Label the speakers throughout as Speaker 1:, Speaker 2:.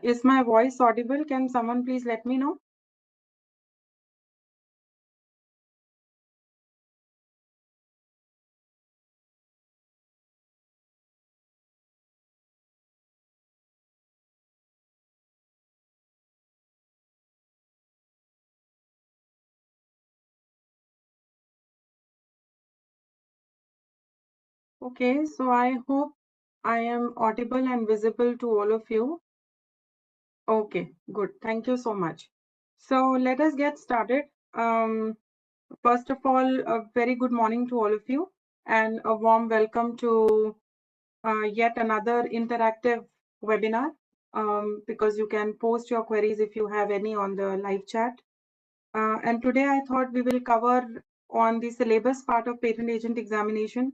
Speaker 1: Is my voice audible? Can someone please let me know? Okay, so I hope I am audible and visible to all of you. Okay, good. Thank you so much. So let us get started. First of all, a very good morning to all of you and a warm welcome to yet another interactive webinar because you can post your queries if you have any on the live chat. And today I thought we will cover on the syllabus part of patent agent examination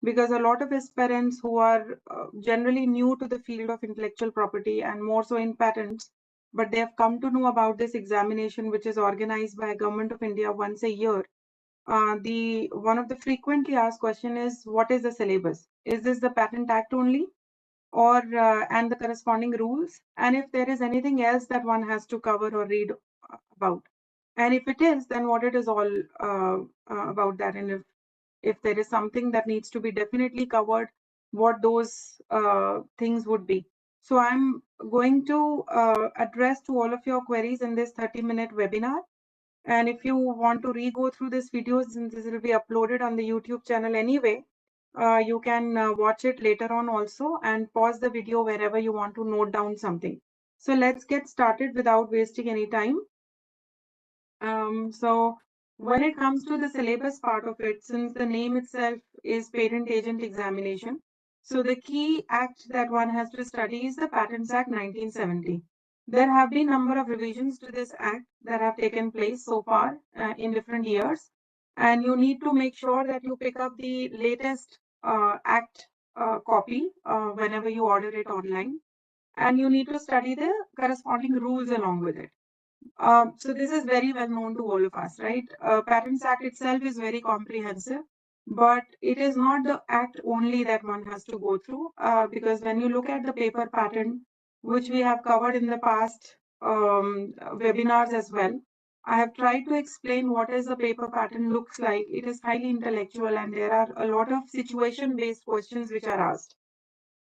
Speaker 1: because a lot of aspirants who are generally new to the field of intellectual property and more so in patents, but they have come to know about this examination which is organized by Government of India once a year. The one of the frequently asked question is, what is the syllabus? Is this the Patent Act only? Or and the corresponding rules, and if there is anything else that one has to cover or read about, and if it is, then what it is all about that, and if there is something that needs to be definitely covered, what those things would be. So I'm going to address to all of your queries in this 30-minute webinar. And if you want to re-go through this video, since this will be uploaded on the YouTube channel anyway, you can watch it later on also and pause the video wherever you want to note down something. So let's get started without wasting any time. So when it comes to the syllabus part of it, since the name itself is Patent Agent Examination, so the key act that one has to study is the Patents Act 1970. There have been number of revisions to this act that have taken place so far in different years, and you need to make sure that you pick up the latest act copy whenever you order it online, and you need to study the corresponding rules along with it. So this is very well known to all of us, right? Patents Act itself is very comprehensive, but it is not the act only that one has to go through, because when you look at the paper patent, which we have covered in the past webinars as well, I have tried to explain what is a paper patent looks like. It is highly intellectual, and there are a lot of situation-based questions which are asked.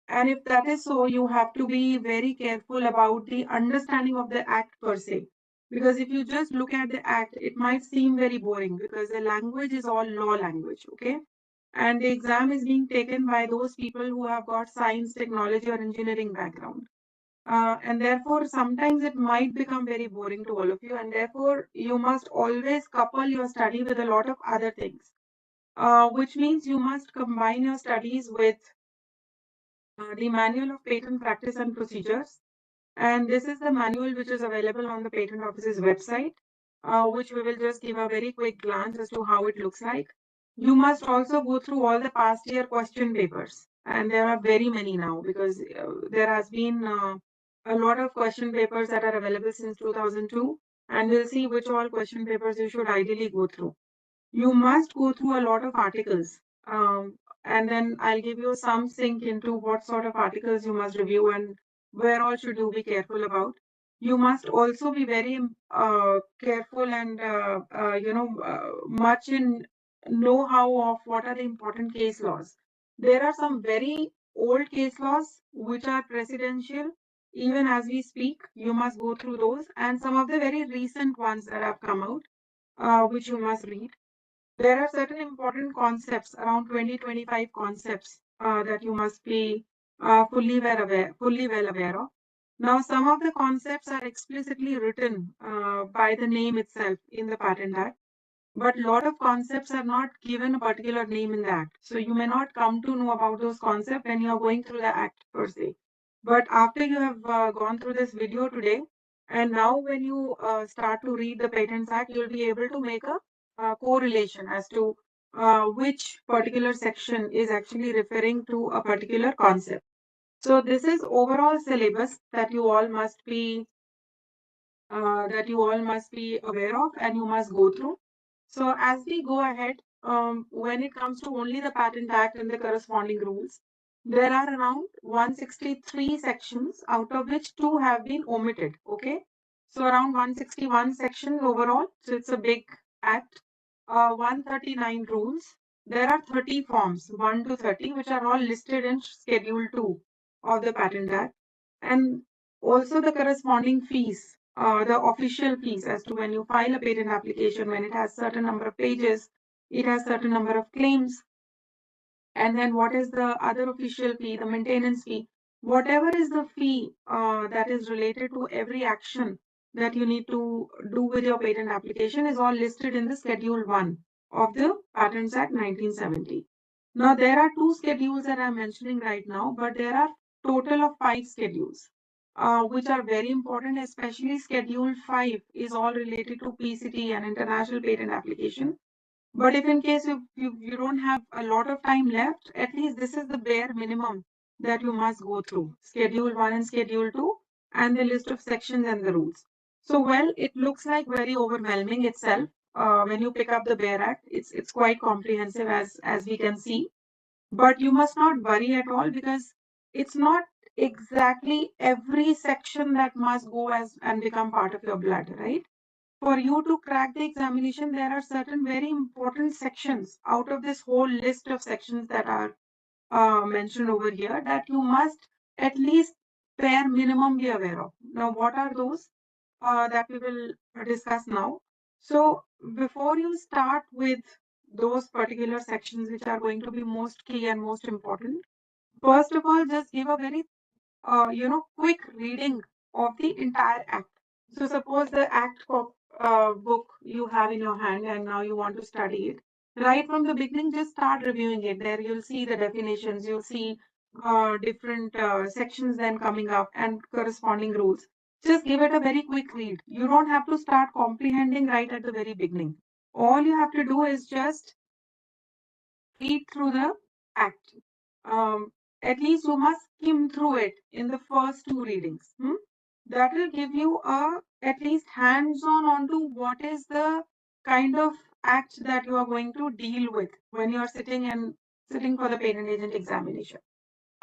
Speaker 1: And if that is so, you have to be very careful about the understanding of the act per se. Because if you just look at the act, it might seem very boring because the language is all law language, okay? And the exam is being taken by those people who have got science, technology, or engineering background. And therefore, sometimes it might become very boring to all of you. And therefore, you must always couple your study with a lot of other things, which means you must combine your studies with the Manual of Patent Practice and Procedures. And this is the manual which is available on the Patent Office's website, which we will just give a very quick glance as to how it looks like. You must also go through all the past year question papers. And there are very many now because there has been a lot of question papers that are available since 2002. And we'll see which all question papers you should ideally go through. You must go through a lot of articles. And then I'll give you some sink into what sort of articles you must review and where all should you be careful about. You must also be very careful and much in know-how of what are the important case laws. There are some very old case laws which are presidential. Even as we speak, you must go through those, and some of the very recent ones that have come out, which you must read. There are certain important concepts, around 20-25 concepts that you must be fully well aware of. Now, some of the concepts are explicitly written by the name itself in the Patent Act, but a lot of concepts are not given a particular name in the Act. So you may not come to know about those concepts when you are going through the Act per se. But after you have gone through this video today, and now when you start to read the Patents Act, you'll be able to make a correlation as to which particular section is actually referring to a particular concept. So this is overall syllabus that you all must be aware of and you must go through. So as we go ahead, when it comes to only the Patent Act and the corresponding rules, There are around 163 sections, out of which 2 have been omitted. Okay, so around 161 sections overall. So it's a big act. 139 rules. There are 30 forms, 1 to 30, which are all listed in Schedule 2 of the Patent Act, and also the corresponding fees, the official fees as to when you file a patent application, when it has certain number of pages, it has certain number of claims, and then what is the other official fee, the maintenance fee, whatever is the fee that is related to every action that you need to do with your patent application is all listed in the Schedule 1 of the Patents Act 1970. Now, there are two schedules that I'm mentioning right now, but there are total of 5 schedules, which are very important, especially Schedule 5 is all related to PCT and international patent application. But if in case you don't have a lot of time left, at least this is the bare minimum that you must go through. Schedule 1 and Schedule 2 and the list of sections and the rules. So, well, it looks like very overwhelming itself. When you pick up the Bare Act, it's quite comprehensive as we can see. But you must not worry at all, because it's not exactly every section that must go as and become part of your blood, right? For you to crack the examination, there are certain very important sections out of this whole list of sections that are mentioned over here that you must at least bare minimum be aware of. Now, what are those that we will discuss now? So, before you start with those particular sections which are going to be most key and most important, first of all, just give a very quick reading of the entire act. So suppose the book you have in your hand and now you want to study it. Right from the beginning, just start reviewing it. There you'll see the definitions, you'll see different sections then coming up and corresponding rules. Just give it a very quick read. You don't have to start comprehending right at the very beginning. All you have to do is just read through the act. At least you must skim through it in the first 2 readings. That will give you a at least hands-on onto what is the kind of act that you are going to deal with when you are sitting for the patent agent examination.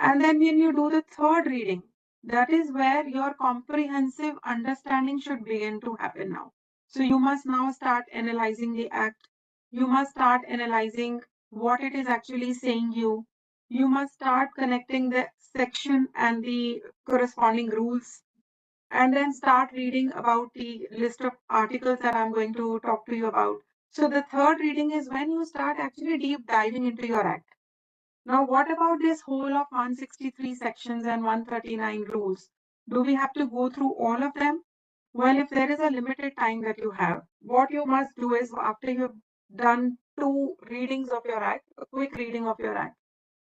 Speaker 1: And then when you do the third reading, that is where your comprehensive understanding should begin to happen now. So you must now start analyzing the act. You must start analyzing what it is actually saying you. You must start connecting the section and the corresponding rules, and then start reading about the list of articles that I'm going to talk to you about. So the third reading is when you start actually deep diving into your act. Now, what about this whole of 163 sections and 139 rules? Do we have to go through all of them? Well, if there is a limited time that you have, what you must do is after you've done 2 readings of your act, a quick reading of your act,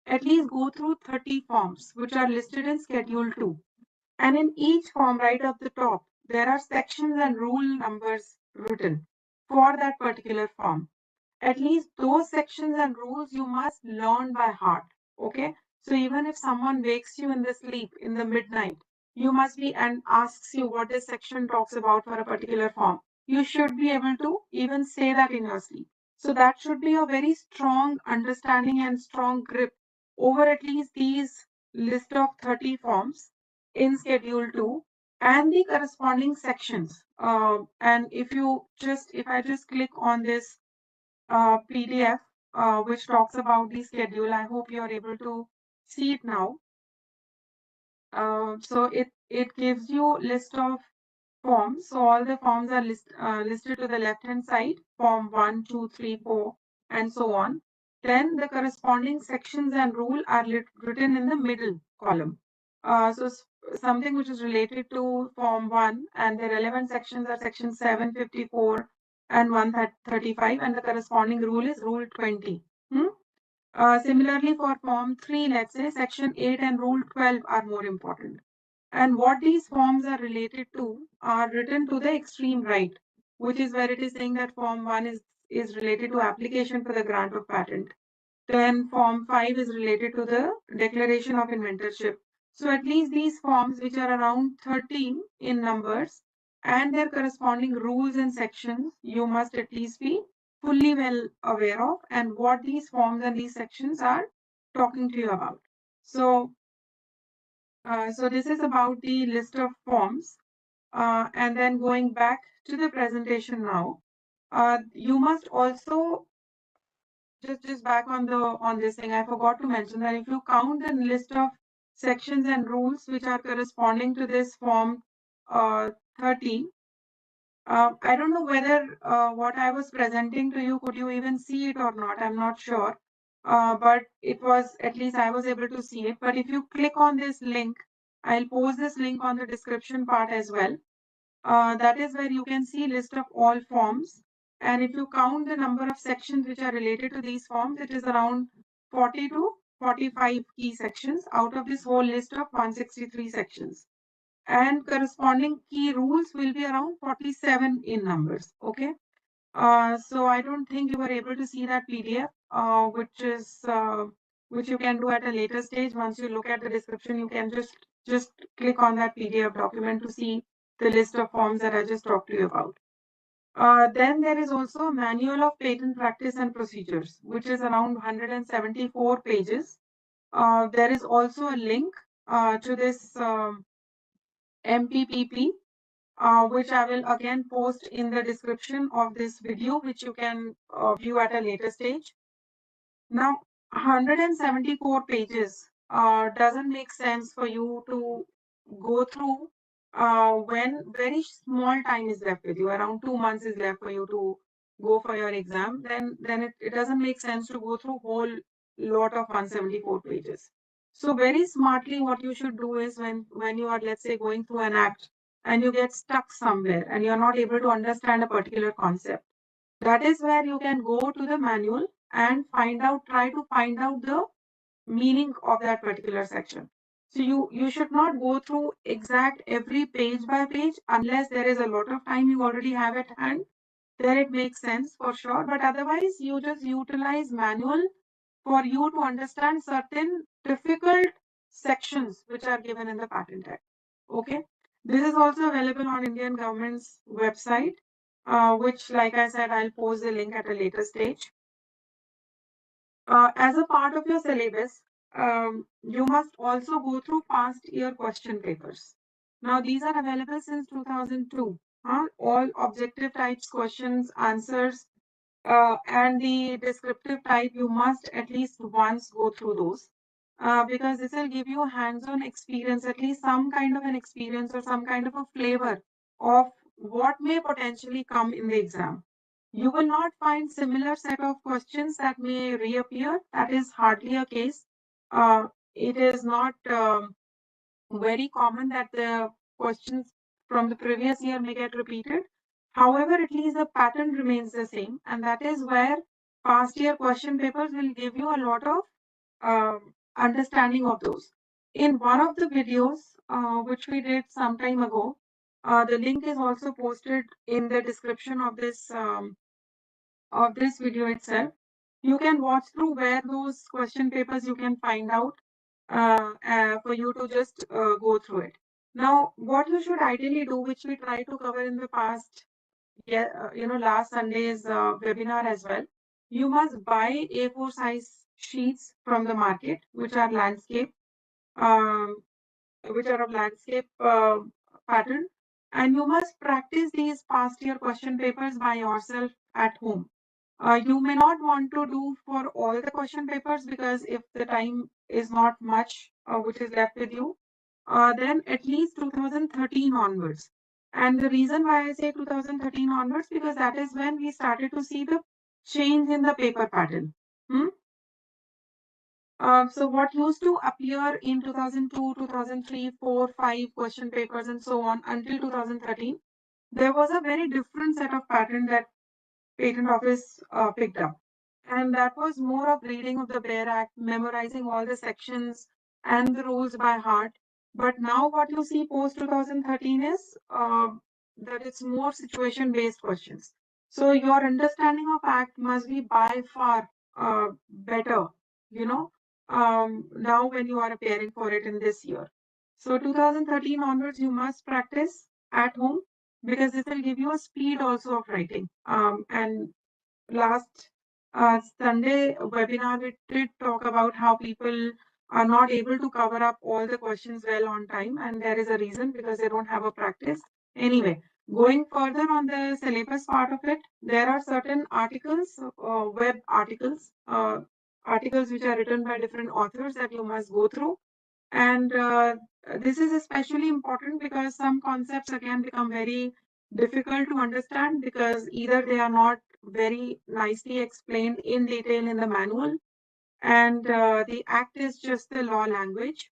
Speaker 1: at least go through 30 forms which are listed in Schedule 2. And in each form, right at the top, there are sections and rule numbers written for that particular form. At least those sections and rules you must learn by heart. Okay, so even if someone wakes you in the sleep in the midnight, you must be and asks you what this section talks about for a particular form, you should be able to even say that in your sleep. So that should be a very strong understanding and strong grip over at least these list of 30 forms in Schedule 2 and the corresponding sections. And if I just click on this PDF which talks about the schedule. I hope you are able to see it now. So it gives you list of forms. So all the forms are listed to the left hand side, form 1, 2, 3, 4, and so on. Then the corresponding sections and rule are written in the middle column. Something which is related to form 1 and the relevant sections are section 754 and 135, and the corresponding rule is rule 20. Similarly, for form 3, let's say section 8 and rule 12 are more important. And what these forms are related to are written to the extreme right, which is where it is saying that form 1 is related to application for the grant of patent. Then form 5 is related to the declaration of inventorship. So at least these forms, which are around 13 in numbers, and their corresponding rules and sections, you must at least be fully well aware of and what these forms and these sections are talking to you about. So, so this is about the list of forms. And then going back to the presentation now, you must also just back on this thing. I forgot to mention that if you count the list of sections and rules which are corresponding to this form 13, I don't know whether what I was presenting to you, could you even see it or not? I'm not sure. But it was, at least I was able to see it. But if you click on this link, I'll post this link on the description part as well. That is where you can see list of all forms. And if you count the number of sections which are related to these forms, it is around 40 to 45 key sections out of this whole list of 163 sections. And corresponding key rules will be around 47 in numbers. Okay. So I don't think you were able to see that PDF, which you can do at a later stage. Once you look at the description, you can just click on that PDF document to see the list of forms that I just talked to you about. Then there is also a manual of patent practice and procedures, which is around 174 pages. There is also a link to this MPPP, which I will again post in the description of this video, which you can view at a later stage. Now, 174 pages doesn't make sense for you to go through when very small time is left with you, around 2 months is left for you to go for your exam. Then it doesn't make sense to go through whole lot of 174 pages. So very smartly, what you should do is when you are, let's say, going through an act and you get stuck somewhere and you're not able to understand a particular concept, that is where you can go to the manual and try to find out the meaning of that particular section. So you should not go through exact every page by page unless there is a lot of time you already have at hand. Then it makes sense for sure. But otherwise, you just utilize manual for you to understand certain difficult sections which are given in the Patent Act. Okay. This is also available on Indian government's website, which, like I said, I'll post the link at a later stage. As a part of your syllabus, you must also go through past year question papers. Now, these are available since 2002. All objective types questions, answers, and the descriptive type, you must at least once go through those. Because this will give you a hands-on experience, at least some kind of an experience or some kind of a flavor of what may potentially come in the exam. You will not find similar set of questions that may reappear. That is hardly a case. It is not very common that the questions from the previous year may get repeated. However, at least the pattern remains the same, and that is where past year question papers will give you a lot of understanding of those. In one of the videos, which we did some time ago, the link is also posted in the description of this video itself. You can watch through where those question papers you can find out for you to just go through it. Now, what you should ideally do, which we try to cover in the past, last Sunday's webinar as well, you must buy A4 size sheets from the market, um, which are of landscape pattern, and you must practice these past year question papers by yourself at home. You may not want to do for all the question papers because if the time is not much which is left with you, then at least 2013 onwards. And the reason why I say 2013 onwards, because that is when we started to see the change in the paper pattern. Hmm? So what used to appear in 2002, 2003, 4, 5 question papers and so on until 2013, there was a very different set of pattern that Patent Office picked up. And that was more of reading of the Bare Act, memorizing all the sections and the rules by heart. But now what you see post 2013 is that it's more situation based questions. So your understanding of Act must be by far better, you know, now when you are appearing for it in this year. So 2013 onwards, you must practice at home because this will give you a speed also of writing. And last Sunday webinar, we did talk about how people are not able to cover up all the questions well on time, and there is a reason because they don't have a practice. Anyway, going further on the syllabus part of it, there are certain articles, web articles which are written by different authors that you must go through. And this is especially important because some concepts again become very difficult to understand because either they are not very nicely explained in detail in the manual, and the act is just the law language.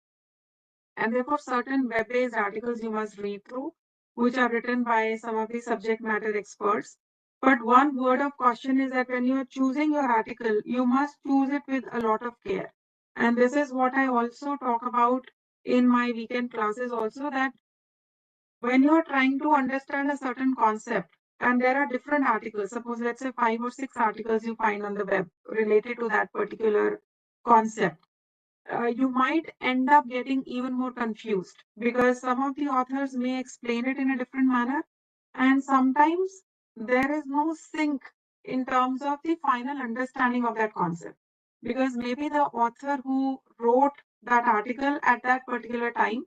Speaker 1: And therefore, certain web-based articles you must read through, which are written by some of the subject matter experts. But one word of caution is that when you are choosing your article, you must choose it with a lot of care. And this is what I also talk about in my weekend classes also, that when you are trying to understand a certain concept and there are different articles, suppose let's say 5 or 6 articles you find on the web related to that particular concept, you might end up getting even more confused because some of the authors may explain it in a different manner, and sometimes there is no sync in terms of the final understanding of that concept, because maybe the author who wrote that article at that particular time,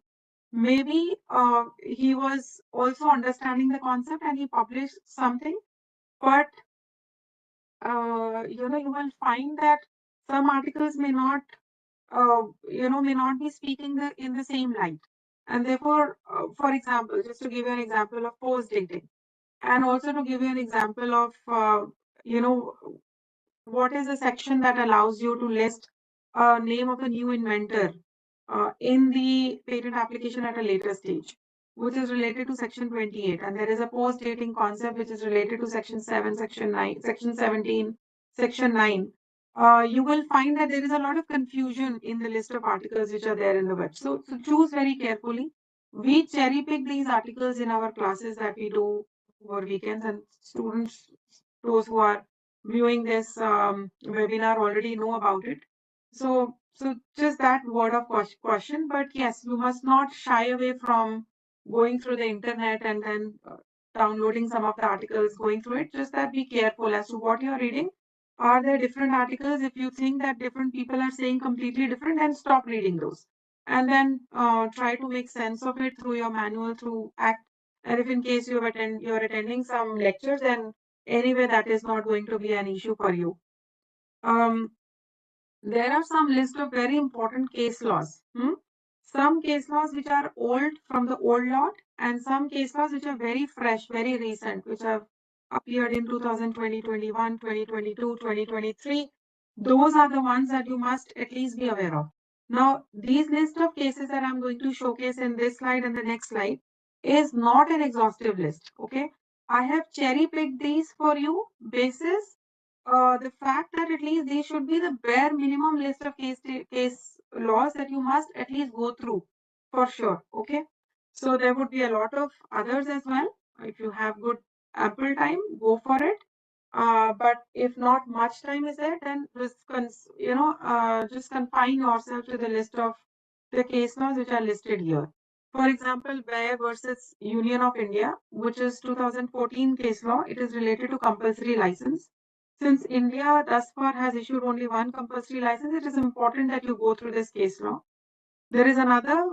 Speaker 1: maybe he was also understanding the concept and he published something, but you will find that some articles may not may not be speaking in the same light. And therefore, for example, just to give you an example of post dating, and also to give you an example of, you know, what is the section that allows you to list a name of a new inventor in the patent application at a later stage, which is related to section 28. And there is a post dating concept which is related to section 7, section 9, section 17, section 9. You will find that there is a lot of confusion in the list of articles which are there in the web. So choose very carefully. We cherry pick these articles in our classes that we do over weekends, and students, those who are viewing this webinar, already know about it. So just that word of caution, but yes, you must not shy away from going through the internet and then downloading some of the articles, going through it. Just that be careful as to what you're reading. Are there different articles? If you think that different people are saying completely different, then stop reading those. And then try to make sense of it through your manual, through ACT. And if in case you're attending some lectures, then anyway, that is not going to be an issue for you. Um, there are some list of very important case laws. Some case laws which are old from the old lot, and some case laws which are very fresh, very recent, which have appeared in 2020, 21, 2022, 2023. Those are the ones that you must at least be aware of. Now, these list of cases that I'm going to showcase in this slide and the next slide is not an exhaustive list. Okay, I have cherry picked these for you basis the fact that at least these should be the bare minimum list of case laws that you must at least go through for sure. Okay, so there would be a lot of others as well. If you have good ample time, go for it. But if not much time is there, then just confine yourself to the list of the case laws which are listed here. For example, Bayer versus Union of India, which is 2014 case law. It is related to compulsory license. Since India thus far has issued only one compulsory license, it is important that you go through this case law. There is another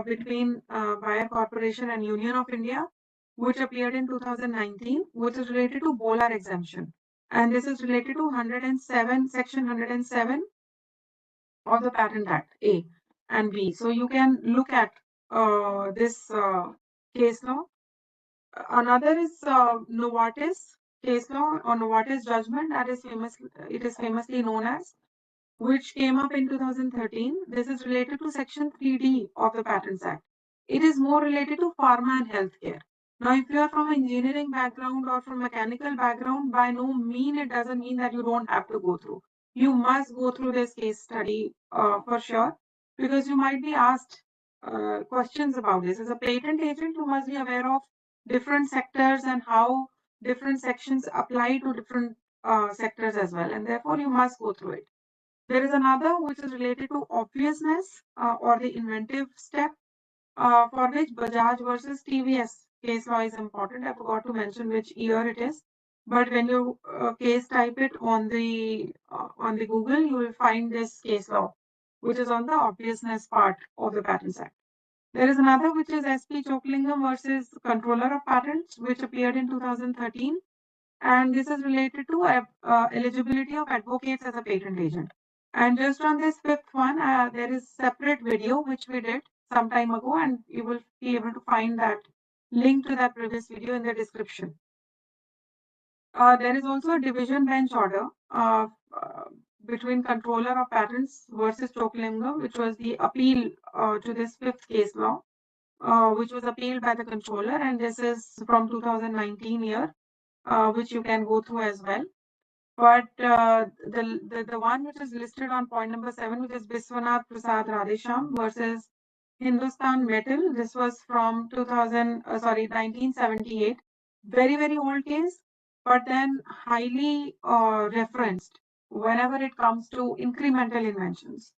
Speaker 1: between Bayer Corporation and Union of India, which appeared in 2019, which is related to Bolar exemption. And this is related to 107, section 107 of the Patent Act, A and B. So you can look at this case law. Another is Novartis case law or Novartis judgment, that is famous. It is famously known as, which came up in 2013. This is related to Section 3D of the Patents Act. It is more related to pharma and healthcare. Now, if you are from an engineering background or from mechanical background, by no mean it doesn't mean that you don't have to go through. You must go through this case study for sure, because you might be asked questions about this. As a patent agent, you must be aware of different sectors and how different sections apply to different sectors as well, and therefore you must go through it. There is another which is related to obviousness or the inventive step, for which Bajaj versus TVS case law is important. I forgot to mention which year it is, but when you case type it on the Google, you will find this case law. which is on the obviousness part of the Patents Act. There is another which is SP Choklingam versus Controller of Patents, which appeared in 2013. And this is related to eligibility of advocates as a patent agent. And just on this fifth one, there is separate video which we did some time ago, and you will be able to find that link to that previous video in the description. There is also a division bench order between Controller of Patents versus Choklingam, which was the appeal to this fifth case law, which was appealed by the controller, and this is from 2019 year, which you can go through as well. But the one which is listed on point number 7, which is Biswanath Prasad Radhesham versus Hindustan Metal, this was from 1978. Very, very old case, but then highly referenced whenever it comes to incremental inventions,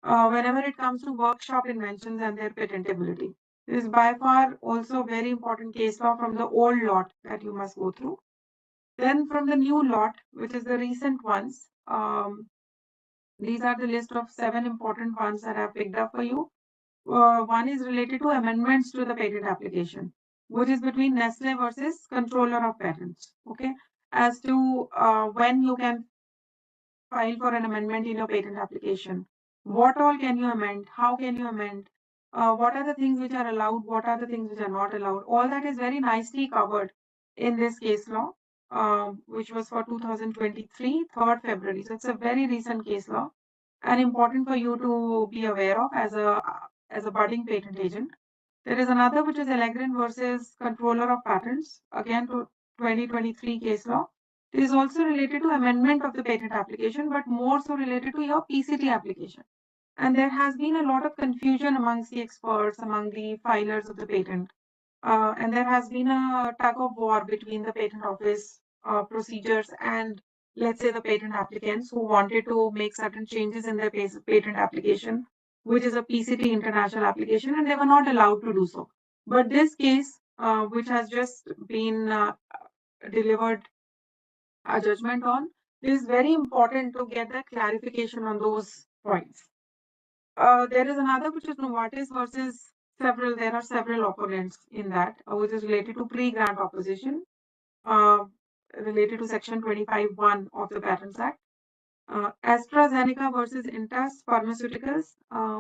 Speaker 1: whenever it comes to workshop inventions and their patentability. This is by far also very important case law from the old lot that you must go through. Then from the new lot, which is the recent ones, these are the list of 7 important ones that I've picked up for you. One is related to amendments to the patent application, which is between Nestle versus Controller of Patents. Okay, as to when you can file for an amendment in your patent application. What all can you amend? How can you amend? What are the things which are allowed? What are the things which are not allowed? All that is very nicely covered in this case law, which was for 2023, 3rd February. So it's a very recent case law and important for you to be aware of as a budding patent agent. There is another which is Allegren versus Controller of Patents, again to 2023 case law. It is also related to amendment of the patent application, but more so related to your PCT application. And there has been a lot of confusion amongst the experts, among the filers of the patent. And there has been a tug of war between the patent office procedures and, let's say, the patent applicants who wanted to make certain changes in their patent application, which is a PCT international application, and they were not allowed to do so. But this case, which has just been delivered a judgment on, it is very important to get that clarification on those points. There is another which is Novartis versus there are several opponents in that, which is related to pre-grant opposition, related to section 25(1) of the Patents Act. AstraZeneca versus Intas Pharmaceuticals,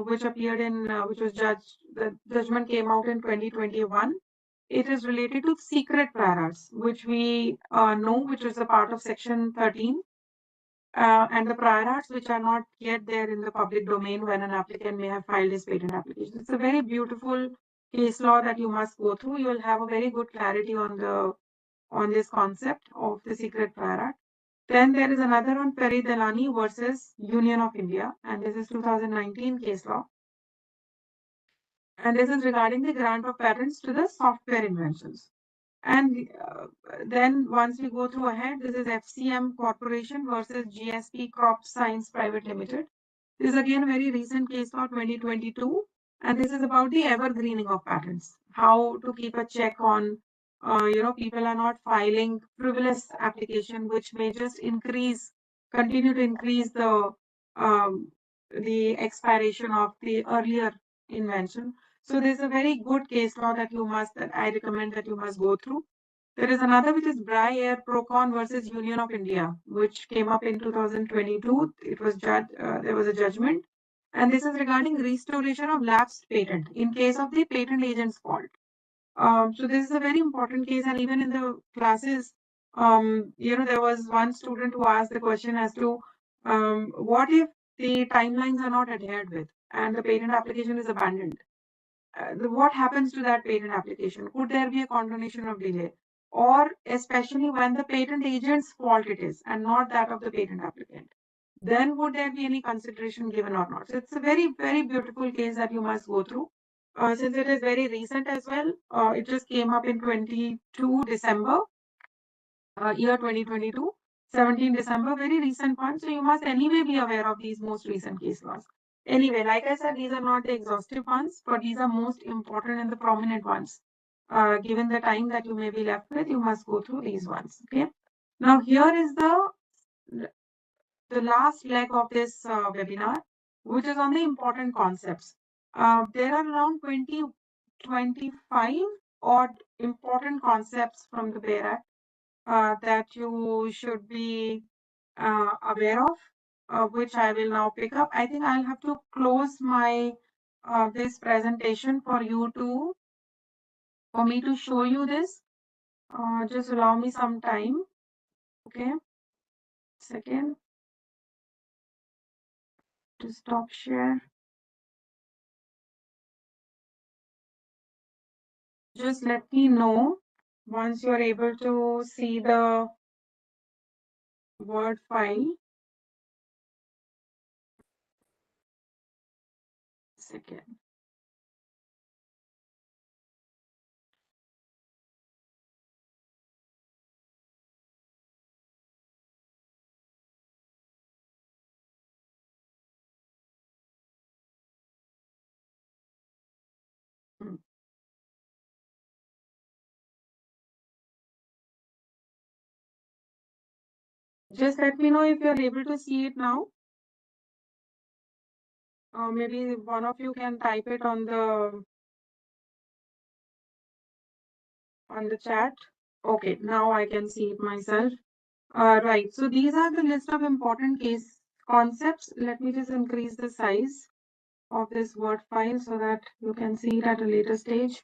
Speaker 1: which appeared in, the judgment came out in 2021. It is related to secret prior arts, which we know, which is a part of section 13. And the prior arts which are not yet there in the public domain when an applicant may have filed his patent application. It's a very beautiful case law that you must go through. You will have a very good clarity on this concept of the secret prior art. Then there is another on Farid Delani versus Union of India, and this is 2019 case law. And this is regarding the grant of patents to the software inventions. And then once we go through ahead, this is FCM Corporation versus GSP Crop Science Private Limited. This is again a very recent case law, 2022. And this is about the evergreening of patents, how to keep a check on, people are not filing frivolous application, which may just continue to increase the expiration of the earlier invention. So there's a very good case law that I recommend that you must go through. There is another which is Bry Air Procon versus Union of India, which came up in 2022. It was there was a judgment, and this is regarding restoration of lapsed patent in case of the patent agent's fault. So this is a very important case, and even in the classes, there was one student who asked the question as to what if the timelines are not adhered with and the patent application is abandoned? What happens to that patent application? Could there be a condonation of delay? Or especially when the patent agent's fault it is and not that of the patent applicant, then would there be any consideration given or not? So it's a very, very beautiful case that you must go through. Since it is very recent as well, it just came up in 22 December, year 2022, 17 December, very recent one. So you must anyway be aware of these most recent case laws. Anyway, like I said, these are not the exhaustive ones, but these are most important and the prominent ones. Given the time that you may be left with, you must go through these ones. Okay. Now here is the last leg of this webinar. which is on the important concepts. There are around 25 odd important concepts from the PAIR Act that you should be aware of, which I will now pick up. I think I'll have to close my this presentation for me to show you this. Just allow me some time. Okay, second to stop share. Just let me know once you're able to see the Word file. Second. Just let me know if you're able to see it now. Maybe one of you can type it on the chat. Okay, now I can see it myself. Right. So these are the list of important case concepts. Let me just increase the size of this Word file so that you can see it at a later stage.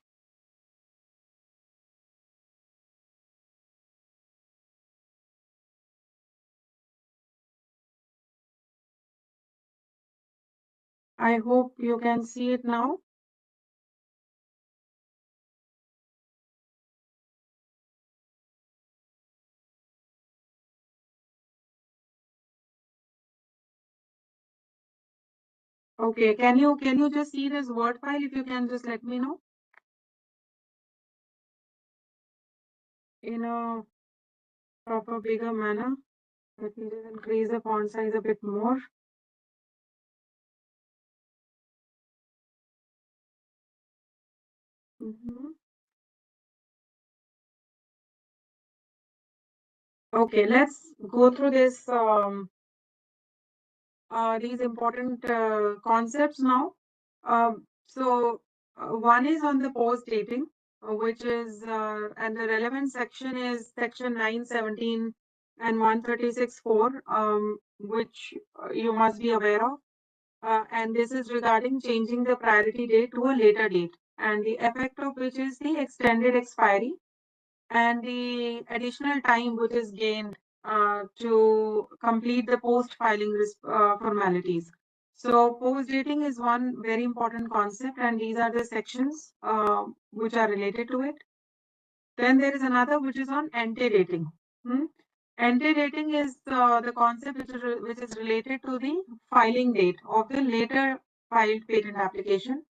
Speaker 1: I hope you can see it now. Okay, can you just see this Word file? If you can just let me know in a proper bigger manner. Let me just increase the font size a bit more. Okay, let's go through this these important concepts now. One is on the post dating, which is and the relevant section is section 917 and 136.4, which you must be aware of. And this is regarding changing the priority date to a later date, and the effect of which is the extended expiry and the additional time which is gained to complete the post-filing formalities. So post-dating is one very important concept, and these are the sections which are related to it. Then there is another which is on antedating. Antedating is the concept which is related to the filing date of the later filed patent application.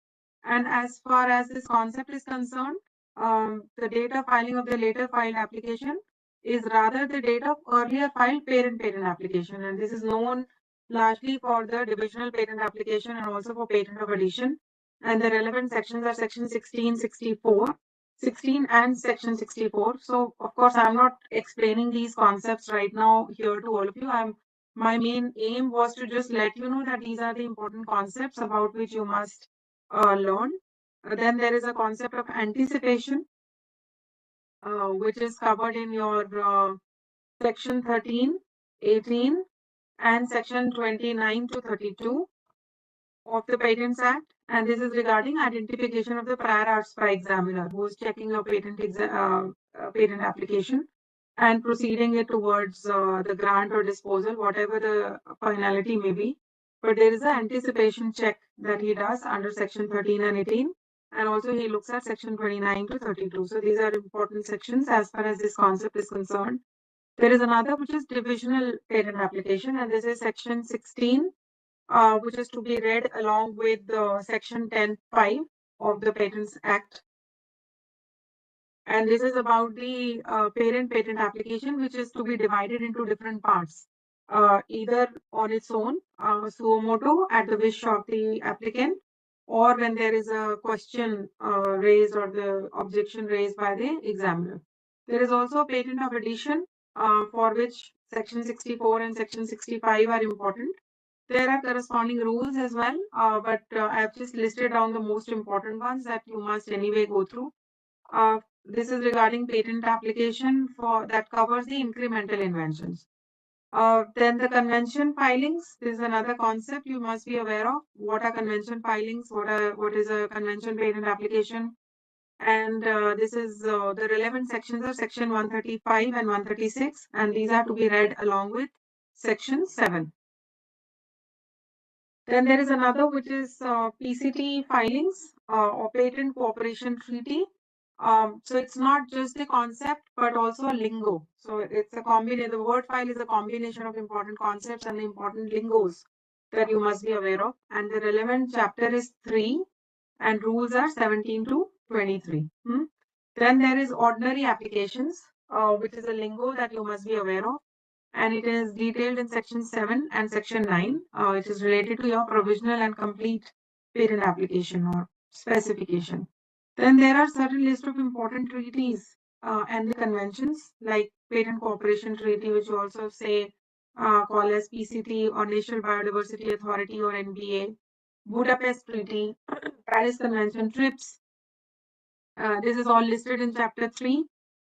Speaker 1: And as far as this concept is concerned, the date of filing of the later filed application is rather the date of earlier filed patent application. And this is known largely for the divisional patent application and also for patent of addition. And the relevant sections are section 16, 64, 16 and section 64. So of course, I'm not explaining these concepts right now here to all of you. My main aim was to just let you know that these are the important concepts about which you must learn. Then there is a concept of anticipation, which is covered in your section 13, 18, and section 29 to 32 of the Patents Act. And this is regarding identification of the prior arts by examiner who is checking your patent application and proceeding it towards the grant or disposal, whatever the finality may be. But there is an anticipation check that he does under section 13 and 18. And also he looks at section 29 to 32. So these are important sections as far as this concept is concerned. There is another which is divisional patent application, and this is section 16, which is to be read along with section 10.5 of the Patents Act. And this is about the patent application, which is to be divided into different parts, either on its own, suo motu, at the wish of the applicant, or when there is a question raised or the objection raised by the examiner. There is also a patent of addition, for which section 64 and section 65 are important. There are corresponding rules as well, but I've just listed down the most important ones that you must anyway go through. This is regarding patent application for that covers the incremental inventions. Then the convention filings. This is another concept you must be aware of. What are convention filings? What is a convention patent application? And this is the relevant sections are section 135 and 136, and these are to be read along with section 7. Then there is another which is PCT filings or Patent Cooperation Treaty. So it's not just the concept, but also a lingo. So it's a combination. The word file is a combination of important concepts and the important lingos that you must be aware of. And the relevant chapter is 3, and rules are 17 to 23. Then there is ordinary applications, which is a lingo that you must be aware of, and it is detailed in section 7 and section 9, which is related to your provisional and complete patent application or specification. Then there are certain list of important treaties and the conventions like Patent Cooperation Treaty, which you also say call as PCT or National Biodiversity Authority or NBA, Budapest Treaty, Paris Convention, TRIPS. This is all listed in chapter 3.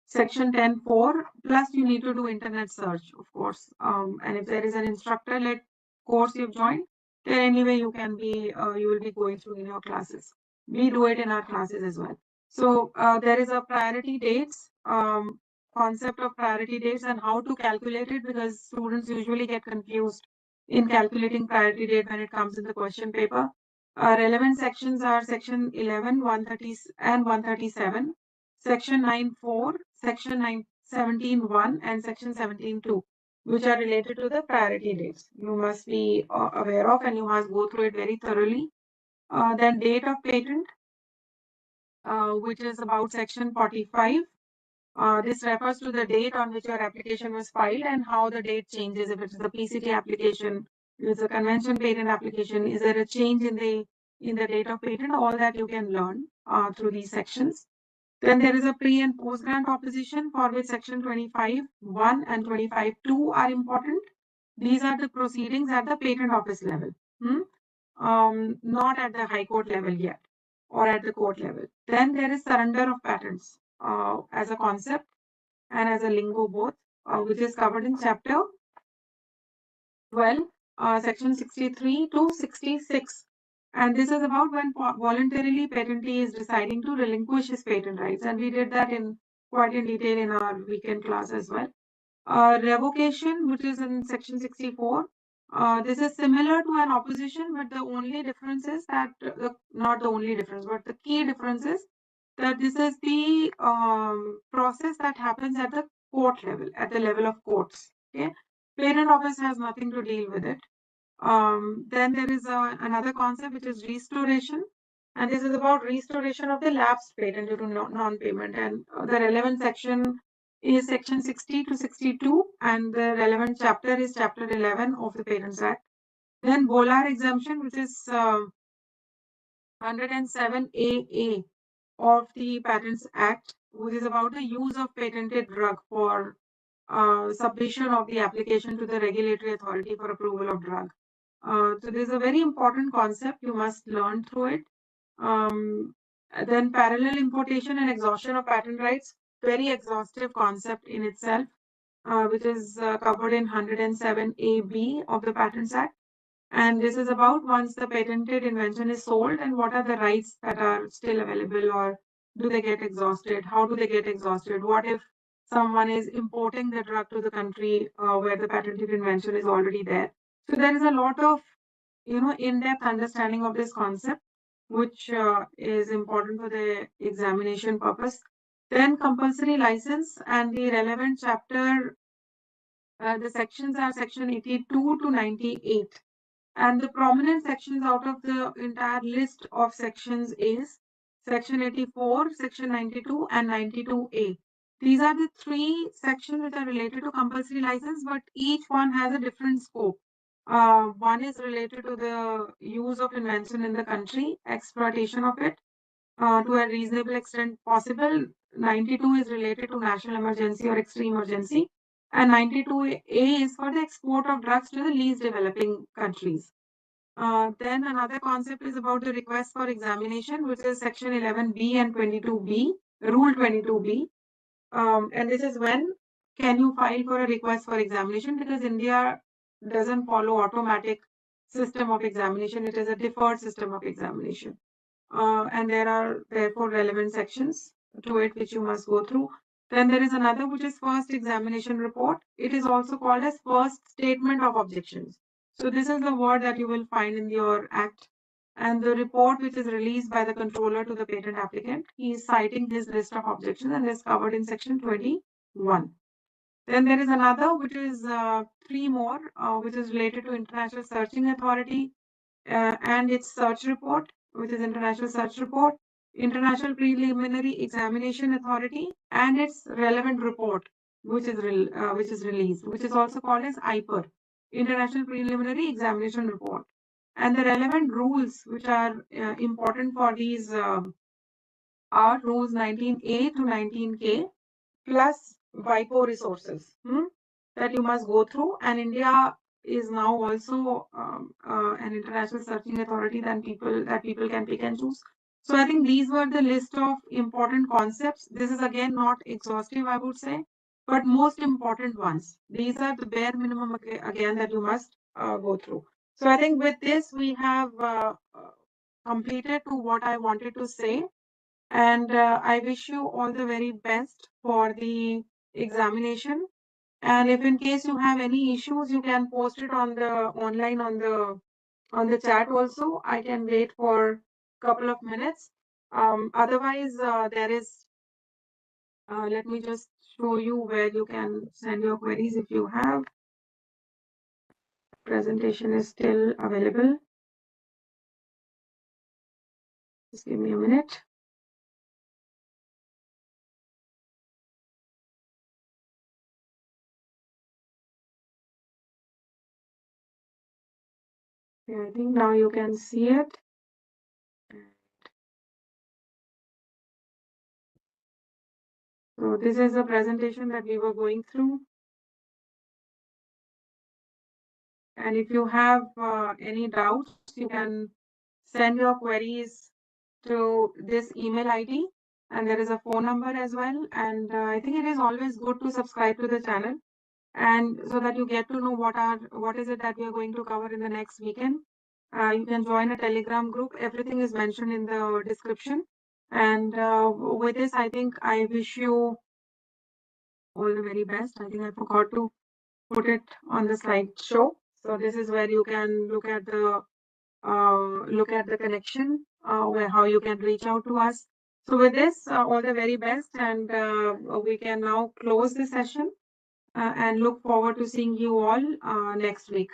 Speaker 1: Section 10.4, plus you need to do internet search, of course. And if there is an instructor-led course you've joined, then anyway you can be, you will be going through in your classes. We do it in our classes as well. So there is a priority dates, concept of priority dates and how to calculate it, because students usually get confused in calculating priority date when it comes in the question paper. Relevant sections are section 11, 130 and 137. Section 9.4, Section 17.1, and Section 17.2, which are related to the priority dates. You must be aware of, and you must go through it very thoroughly. Then date of patent, which is about Section 45. This refers to the date on which your application was filed and how the date changes. If it's the PCT application, if it's a convention patent application, is there a change in the date of patent? All that you can learn through these sections. Then there is a pre and post grant opposition, for which section 25.1 and 25.2 are important. These are the proceedings at the patent office level, not at the high court level yet or at the court level. Then there is surrender of patents as a concept and as a lingo both, which is covered in chapter 12, section 63 to 66. And this is about when voluntarily patentee is deciding to relinquish his patent rights. And we did that in quite in detail in our weekend class as well. Revocation, which is in section 64. This is similar to an opposition, but the only difference is that, not the only difference, but the key difference is that this is the process that happens at the court level, at the level of courts. Okay, patent office has nothing to deal with it. Then there is another concept which is restoration, and this is about restoration of the lapsed patent due to non-payment. And the relevant section is section 60 to 62, and the relevant chapter is chapter 11 of the Patents Act. Then Bolar exemption, which is 107 AA of the Patents Act, which is about the use of patented drug for submission of the application to the regulatory authority for approval of drug. So this is a very important concept. You must learn through it. Then parallel importation and exhaustion of patent rights, very exhaustive concept in itself, which is covered in 107 AB of the Patents Act. And this is about once the patented invention is sold and what are the rights that are still available, or do they get exhausted? How do they get exhausted? What if someone is importing the drug to the country where the patented invention is already there? So there is a lot of, in-depth understanding of this concept, which is important for the examination purpose. Then compulsory license and the relevant chapter, the sections are section 82 to 98. And the prominent sections out of the entire list of sections is section 84, section 92 and 92A. These are the 3 sections which are related to compulsory license, but each one has a different scope. One is related to the use of invention in the country, exploitation of it to a reasonable extent possible. 92 is related to national emergency or extreme emergency. And 92A is for the export of drugs to the least developing countries. Then another concept is about the request for examination, which is section 11B and 22B, rule 22B. And this is when can you file for a request for examination, because India doesn't follow automatic system of examination. It is a deferred system of examination. And there are therefore relevant sections to it which you must go through. Then there is another which is first examination report. It is also called as first statement of objections. So this is the word that you will find in your act. And the report which is released by the controller to the patent applicant, he is citing his list of objections, and is covered in section 21. Then there is another which is 3 more, which is related to International Searching Authority and its search report, which is International Search Report, International Preliminary Examination Authority, and its relevant report, which is released, which is also called as IPER, International Preliminary Examination Report. And the relevant rules which are important for these are rules 19A to 19K plus WIPO resources that you must go through. And India is now also an international searching authority that people can pick and choose. So I think these were the list of important concepts. This is again not exhaustive, I would say, but most important ones. These are the bare minimum again that you must go through. So I think with this we have completed to what I wanted to say. And I wish you all the very best for the examination. And if in case you have any issues, you can post it on the online on the chat also. I can wait for a couple of minutes. Otherwise, there is, let me just show you where you can send your queries if you have. Presentation is still available. Just give me a minute. Yeah, I think now you can see it. So this is a presentation that we were going through. And if you have any doubts, you can send your queries to this email ID, and there is a phone number as well. And I think it is always good to subscribe to the channel, and so that you get to know what is it that we are going to cover in the next weekend. You can join a Telegram group. Everything is mentioned in the description. And with this, I think I wish you all the very best. I think I forgot to put it on the slideshow. So this is where you can look at the connection, where how you can reach out to us. So with this, all the very best, and we can now close the session and look forward to seeing you all next week.